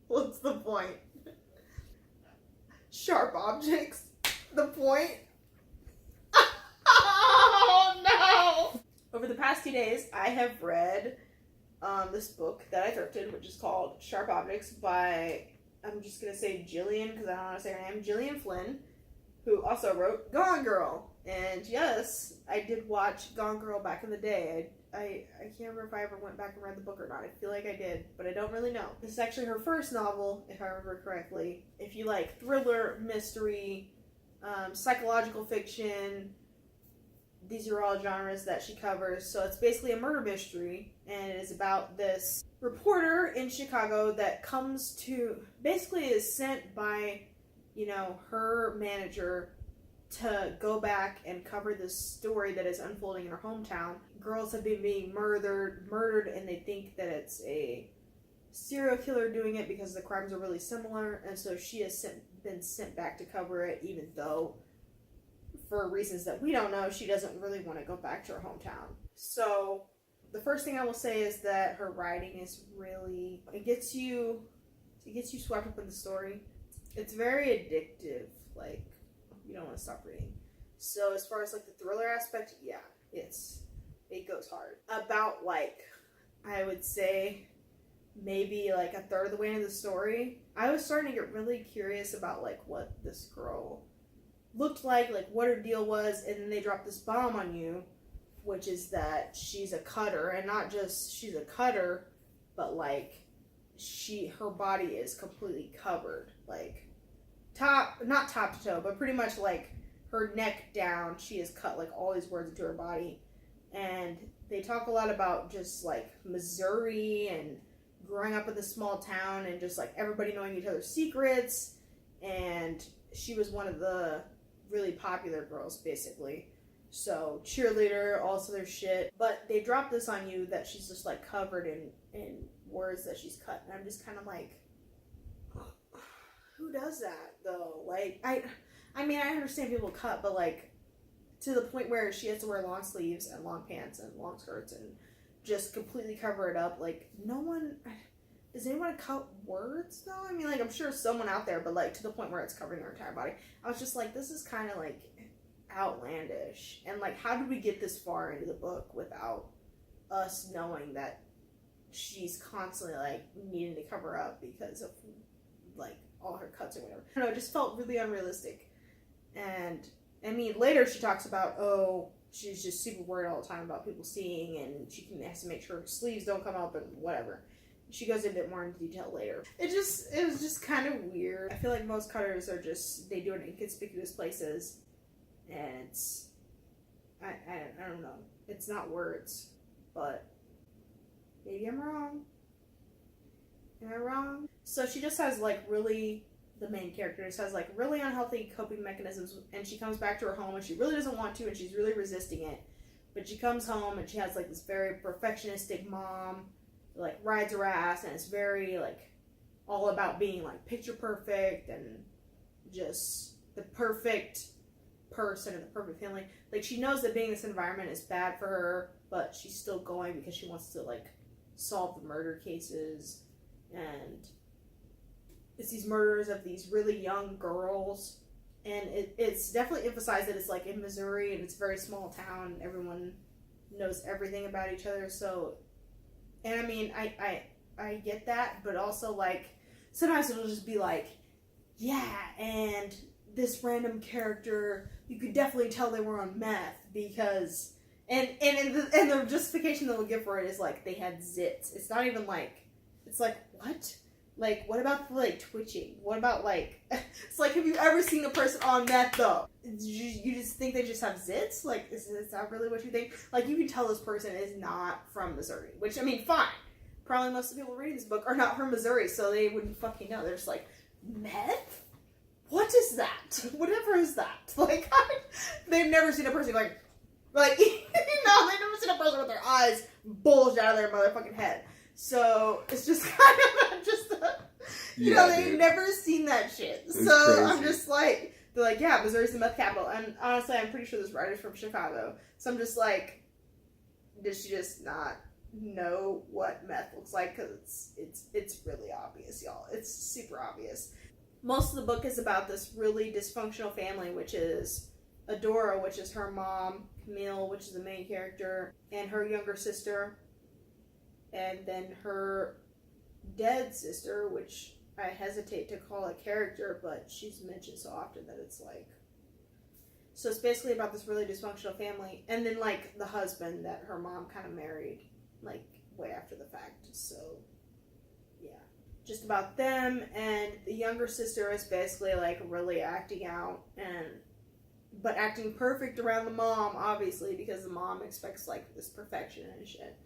What's the point? Sharp objects? The point? Oh no! Over the past 2 days, I have read this book that I thrifted, which is called Sharp Objects by, I'm just going to say Gillian, because I don't know how to say her name, Gillian Flynn, who also wrote Gone Girl. And yes, I did watch Gone Girl back in the day. I can't remember if I ever went back and read the book or not. I feel like I did, but I don't really know. This is actually her first novel, if I remember correctly. If you like thriller, mystery, psychological fiction, these are all genres that she covers. So it's basically a murder mystery, and it is about this reporter in Chicago that comes to, basically is sent by, you know, her manager to go back and cover this story that is unfolding in her hometown. Girls have been being murdered, and they think that it's a serial killer doing it because the crimes are really similar, and so she has been sent back to cover it, even though, for reasons that we don't know, she doesn't really want to go back to her hometown. So the first thing I will say is that her writing is really, it gets you swept up in the story. It's very addictive, like, you don't want to stop reading. So as far as like the thriller aspect, yeah, it goes hard. About like, I would say maybe like a third of the way into the story, I was starting to get really curious about like what this girl looked like what her deal was, and then they drop this bomb on you, which is that she's a cutter, and not just she's a cutter, but like her body is completely covered, like not top to toe, but pretty much like her neck down, she is cut like all these words into her body. And they talk a lot about just like Missouri and growing up in this small town and just like everybody knowing each other's secrets, and she was one of the really popular girls, basically. So cheerleader, also their shit. But they drop this on you that she's just like covered in words that she's cut. And I'm just kind of like, who does that though? Like, I mean, I understand people cut, but like to the point where she has to wear long sleeves and long pants and long skirts and just completely cover it up. Like, no one, does anyone cut words though? I mean, like, I'm sure someone out there, but like to the point where it's covering her entire body. I was just like, this is kind of like outlandish. And like, how did we get this far into the book without us knowing that she's constantly like needing to cover up because of like all her cuts or whatever? I don't know, it just felt really unrealistic. And I mean, later she talks about, oh, she's just super worried all the time about people seeing, and has to make sure her sleeves don't come up and whatever. She goes a bit more into detail later. It was just kind of weird. I feel like most cutters are just, they do it in inconspicuous places, and it's, I don't know. It's not words, but maybe I'm wrong. Am I wrong? So she just has like really, the main character just has like really unhealthy coping mechanisms, and she comes back to her home and she really doesn't want to, and she's really resisting it. But she comes home and she has like this very perfectionistic mom who like rides her ass, and it's very like all about being like picture perfect and just the perfect person and the perfect family. Like, she knows that being in this environment is bad for her, but she's still going because she wants to like solve the murder cases. And it's these murders of these really young girls, and it's definitely emphasized that it's like in Missouri, and it's a very small town, and everyone knows everything about each other. So, and I mean, I get that, but also like sometimes it'll just be like, yeah, and this random character, you could definitely tell they were on meth because, and the justification that we'll give for it is like they had zits. It's not even like, it's like, what? Like, what about the, like, twitching? What about, like, it's like, have you ever seen a person on meth, though? You just think they just have zits? Like, is that really what you think? Like, you can tell this person is not from Missouri, which, I mean, fine. Probably most of the people reading this book are not from Missouri, so they wouldn't fucking know. They're just like, meth? What is that? Whatever is that? Like, they've never seen a person you know, they've never seen a person with their eyes bulged out of their motherfucking head. So it's just kind of just, you know, they've never seen that shit. It's so crazy. I'm just like, they're like, yeah, Missouri's the meth capital. And honestly, I'm pretty sure this writer's from Chicago. So I'm just like, did she just not know what meth looks like because it's really obvious, y'all. It's super obvious. Most of the book is about this really dysfunctional family, which is Adora, which is her mom, Camille, which is the main character, and her younger sister, and then her dead sister, which I hesitate to call a character, but she's mentioned so often that it's like... So it's basically about this really dysfunctional family, and then, like, the husband that her mom kind of married, like, way after the fact. So, yeah. Just about them, and the younger sister is basically, like, really acting out, but acting perfect around the mom, obviously, because the mom expects, like, this perfection and shit.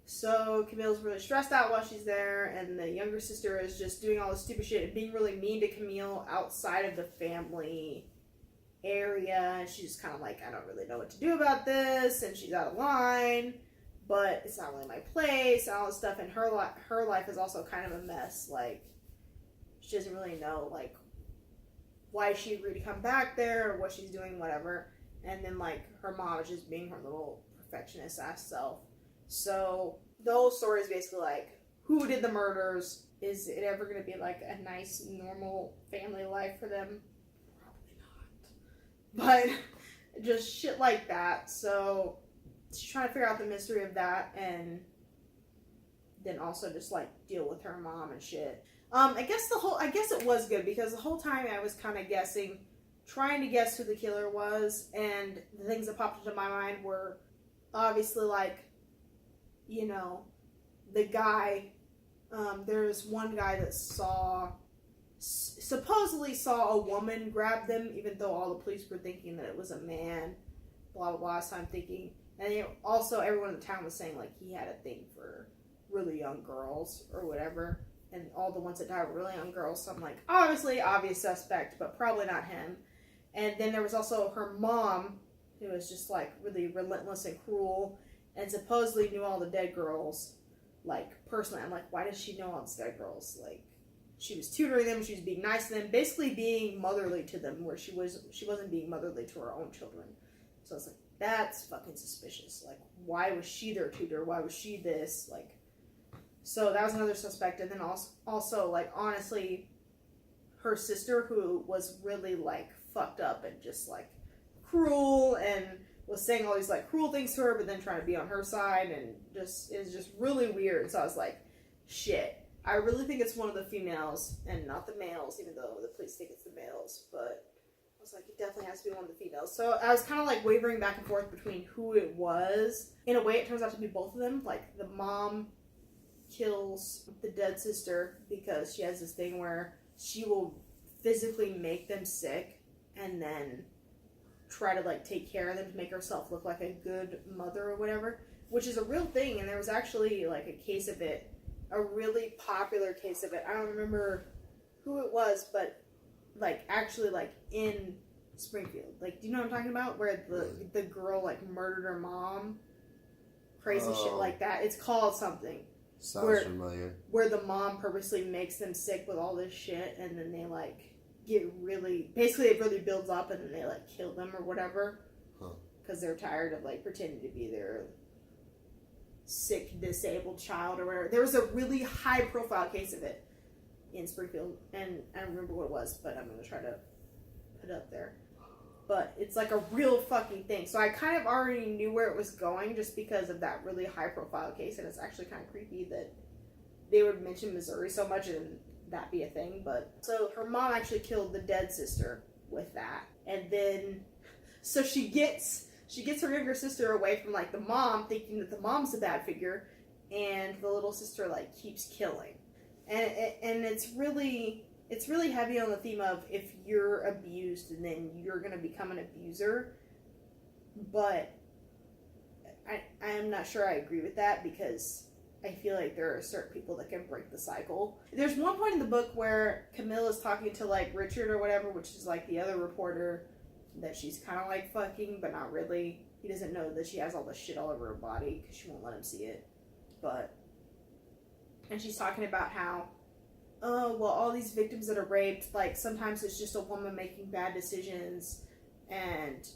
So Camille's really stressed out while she's there, and the younger sister is just doing all this stupid shit and being really mean to Camille outside of the family area. And she's kind of like, I don't really know what to do about this, and she's out of line, but it's not really my place, and all this stuff. And her life is also kind of a mess. Like, she doesn't really know, like, why she agreed to come back there, or what she's doing, whatever. And then, like, her mom is just being her little perfectionist ass self. So the whole story is basically like, who did the murders? Is it ever going to be like a nice, normal family life for them? Probably not. But just shit like that. So she's trying to figure out the mystery of that, and then also just like deal with her mom and shit. I guess it was good because the whole time I was kind of trying to guess who the killer was, and the things that popped into my mind were obviously like, you know, the guy, there's one guy that supposedly saw a woman grab them, even though all the police were thinking that it was a man, blah, blah, blah. So I'm thinking, and also everyone in the town was saying, like, he had a thing for really young girls or whatever, and all the ones that died were really young girls. So I'm like, obviously, obvious suspect, but probably not him. And then there was also her mom, who was just, like, really relentless and cruel, and supposedly knew all the dead girls, like, personally. I'm like, why does she know all these dead girls? Like, she was tutoring them, she was being nice to them, basically being motherly to them, where she wasn't being motherly to her own children. So I was like, that's fucking suspicious. Like, why was she their tutor? Why was she this? Like, so that was another suspect. And then also, like, honestly, her sister, who was really, like, fucked up and just, like, cruel and was saying all these, like, cruel things to her, but then trying to be on her side, and just is just really weird. So I was like, shit. I really think it's one of the females and not the males, even though the police think it's the males. But I was like, it definitely has to be one of the females. So I was kind of like wavering back and forth between who it was. In a way, it turns out to be both of them. Like, the mom kills the dead sister because she has this thing where she will physically make them sick and then try to, like, take care of them to make herself look like a good mother or whatever, which is a real thing. And there was actually, like, a case of it, a really popular case of it. I don't remember who it was, but, like, actually, like, in Springfield. Like, do you know what I'm talking about? Where the girl, like, murdered her mom. Crazy shit like that. It's called something. Sounds familiar. Where the mom purposely makes them sick with all this shit, and then they, like, get really... Basically, it really builds up, and then they, like, kill them or whatever. Because they're tired of, like, pretending to be their sick, disabled child or whatever. There was a really high-profile case of it in Springfield, and I don't remember what it was, but I'm going to try to put it up there. But it's, like, a real fucking thing. So I kind of already knew where it was going just because of that really high-profile case, and it's actually kind of creepy that they would mention Missouri so much and that be a thing. But so her mom actually killed the dead sister with that, and then so she gets her younger sister away from, like, the mom, thinking that the mom's a bad figure, and the little sister, like, keeps killing. And it's really heavy on the theme of if you're abused and then you're going to become an abuser. But I'm not sure I agree with that, because I feel like there are certain people that can break the cycle. There's one point in the book where Camille is talking to, like, Richard or whatever, which is, like, the other reporter that she's kind of, like, fucking, but not really. He doesn't know that she has all this shit all over her body because she won't let him see it. And she's talking about how, oh, well, all these victims that are raped, like, sometimes it's just a woman making bad decisions, and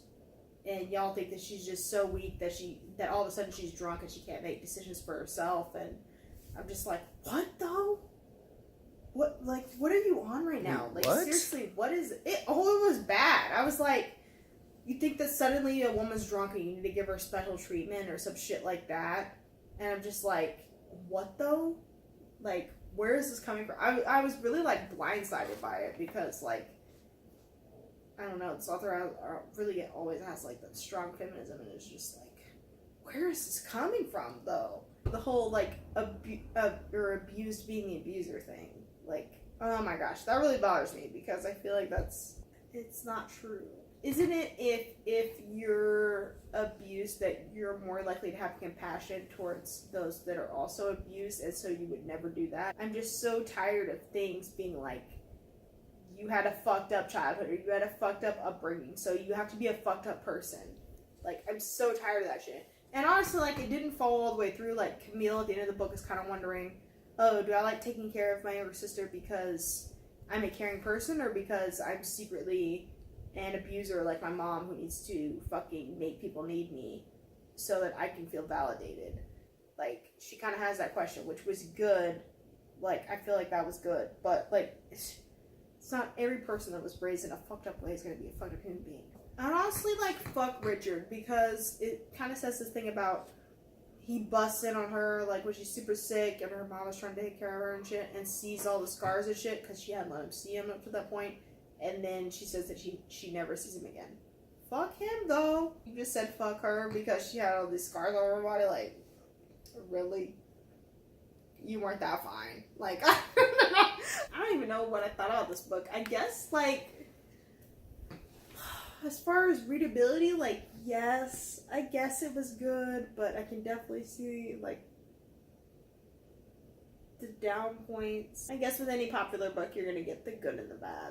and y'all think that she's just so weak that all of a sudden she's drunk and she can't make decisions for herself. And I'm just like, what though? What are you on right now? Like, what? Seriously, what is it? Oh, it was bad. I was like, you think that suddenly a woman's drunk and you need to give her special treatment or some shit like that? And I'm just like, what though? Like, where is this coming from? I was really like blindsided by it because like, I don't know, this author really always has like that strong feminism, and it's just like, where is this coming from though? The whole like or abused being the abuser thing. Like, oh my gosh, that really bothers me because I feel like it's not true. Isn't it if you're abused that you're more likely to have compassion towards those that are also abused, and so you would never do that? I'm just so tired of things being like, you had a fucked up childhood or you had a fucked up upbringing, so you have to be a fucked up person. Like, I'm so tired of that shit. And honestly, like, it didn't follow all the way through. Like, Camille at the end of the book is kind of wondering, oh, do I like taking care of my younger sister because I'm a caring person, or because I'm secretly an abuser like my mom who needs to fucking make people need me so that I can feel validated? Like, she kind of has that question, which was good. Like, I feel like that was good. But, like, it's not every person that was raised in a fucked up way is going to be a fucked up human being. And honestly, like, fuck Richard, because it kind of says this thing about he busts in on her, like, when she's super sick and her mom was trying to take care of her and shit, and sees all the scars and shit because she hadn't let him see him up to that point. And then she says that she never sees him again. Fuck him, though. You just said fuck her because she had all these scars on her body. Like, really? You weren't that fine. Like, I don't even know what I thought about this book. I guess, like, as far as readability, like, yes, I guess it was good, but I can definitely see, like, the down points. I guess with any popular book, you're gonna get the good and the bad.